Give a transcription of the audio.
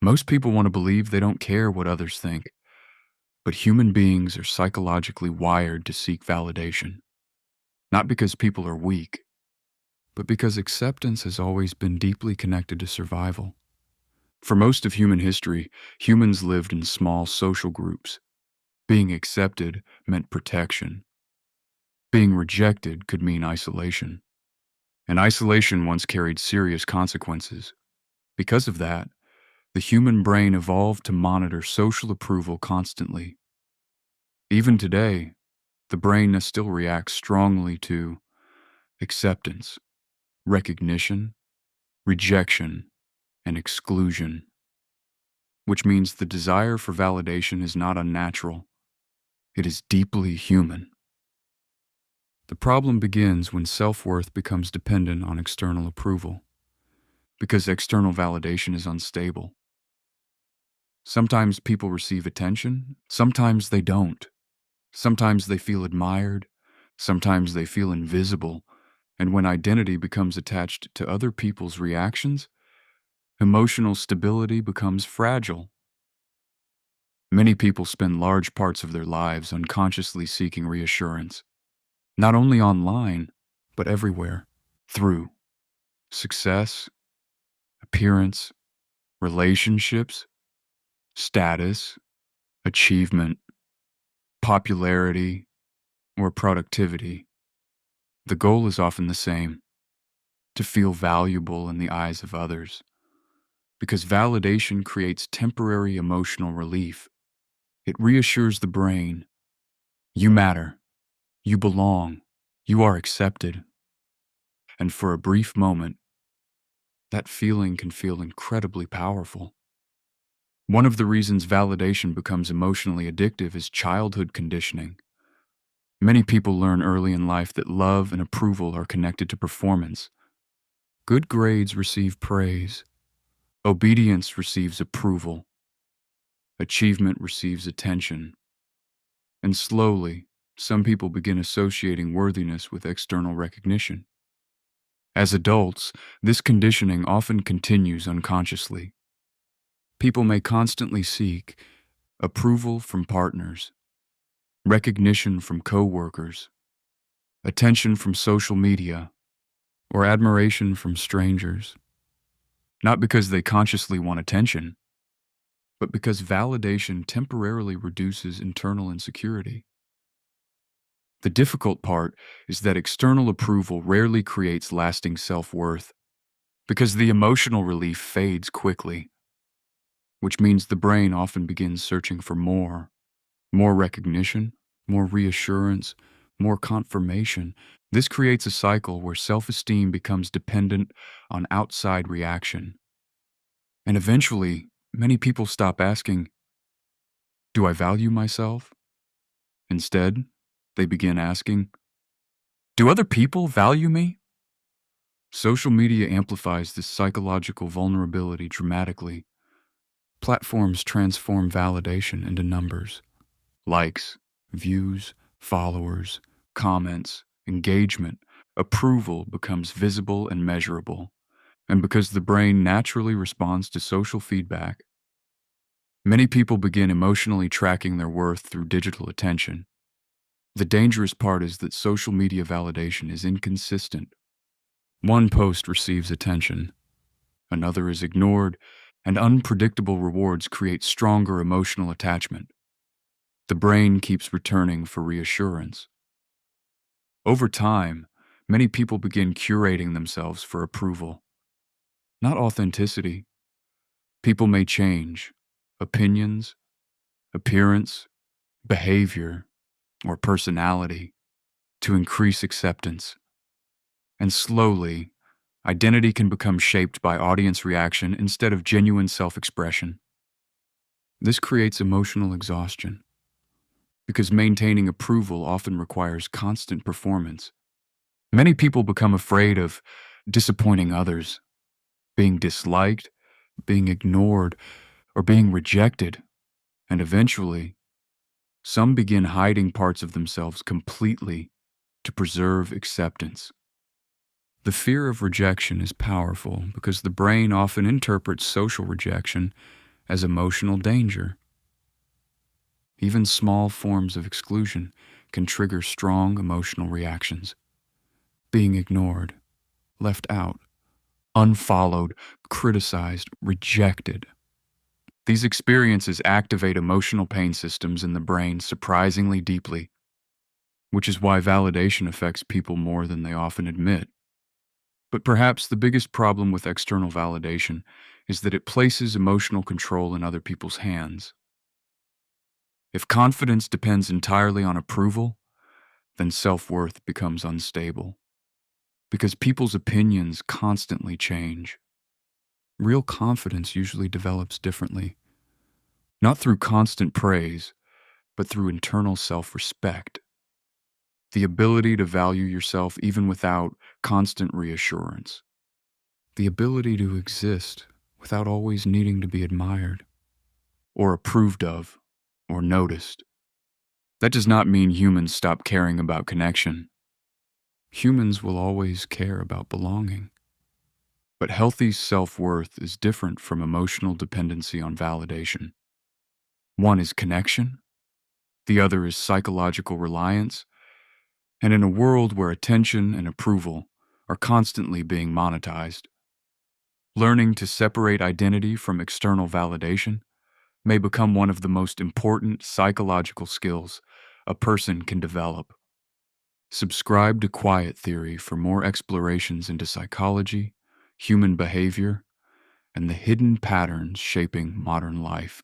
Most people want to believe they don't care what others think, but human beings are psychologically wired to seek validation. Not because people are weak, but because acceptance has always been deeply connected to survival. For most of human history, humans lived in small social groups. Being accepted meant protection. Being rejected could mean isolation. And isolation once carried serious consequences. Because of that, the human brain evolved to monitor social approval constantly. Even today, the brain still reacts strongly to acceptance, recognition, rejection, and exclusion, which means the desire for validation is not unnatural. It is deeply human. The problem begins when self-worth becomes dependent on external approval, because external validation is unstable. Sometimes people receive attention, sometimes they don't. Sometimes they feel admired, sometimes they feel invisible, and when identity becomes attached to other people's reactions, emotional stability becomes fragile. Many people spend large parts of their lives unconsciously seeking reassurance, not only online, but everywhere, through success, appearance, relationships, status, achievement, popularity, or productivity. The goal is often the same: to feel valuable in the eyes of others. Because validation creates temporary emotional relief. It reassures the brain: you matter, you belong, you are accepted. And for a brief moment, that feeling can feel incredibly powerful. One of the reasons validation becomes emotionally addictive is childhood conditioning. Many people learn early in life that love and approval are connected to performance. Good grades receive praise. Obedience receives approval. Achievement receives attention. And slowly, some people begin associating worthiness with external recognition. As adults, this conditioning often continues unconsciously. People may constantly seek approval from partners, recognition from coworkers, attention from social media, or admiration from strangers. Not because they consciously want attention, but because validation temporarily reduces internal insecurity. The difficult part is that external approval rarely creates lasting self-worth, because the emotional relief fades quickly, which means the brain often begins searching for more recognition, more reassurance, more confirmation. This creates a cycle where self-esteem becomes dependent on outside reaction. And eventually, many people stop asking, "Do I value myself?" Instead, they begin asking, "Do other people value me?" Social media amplifies this psychological vulnerability dramatically. Platforms transform validation into numbers: likes, views, followers, comments, engagement. Approval becomes visible and measurable. And because the brain naturally responds to social feedback, many people begin emotionally tracking their worth through digital attention. The dangerous part is that social media validation is inconsistent. One post receives attention, another is ignored, and unpredictable rewards create stronger emotional attachment. The brain keeps returning for reassurance. Over time, many people begin curating themselves for approval, not authenticity. People may change opinions, appearance, behavior, or personality to increase acceptance. And slowly, identity can become shaped by audience reaction instead of genuine self-expression. This creates emotional exhaustion, because maintaining approval often requires constant performance. Many people become afraid of disappointing others, being disliked, being ignored, or being rejected. And eventually, some begin hiding parts of themselves completely to preserve acceptance. The fear of rejection is powerful because the brain often interprets social rejection as emotional danger. Even small forms of exclusion can trigger strong emotional reactions. Being ignored, left out, unfollowed, criticized, rejected. These experiences activate emotional pain systems in the brain surprisingly deeply, which is why validation affects people more than they often admit. But perhaps the biggest problem with external validation is that it places emotional control in other people's hands. If confidence depends entirely on approval, then self-worth becomes unstable, because people's opinions constantly change. Real confidence usually develops differently, not through constant praise, but through internal self-respect. The ability to value yourself even without constant reassurance. The ability to exist without always needing to be admired, or approved of, or noticed. That does not mean humans stop caring about connection. Humans will always care about belonging. But healthy self-worth is different from emotional dependency on validation. One is connection, the other is psychological reliance, and in a world where attention and approval are constantly being monetized, learning to separate identity from external validation may become one of the most important psychological skills a person can develop. Subscribe to Quiet Theory for more explorations into psychology, human behavior, and the hidden patterns shaping modern life.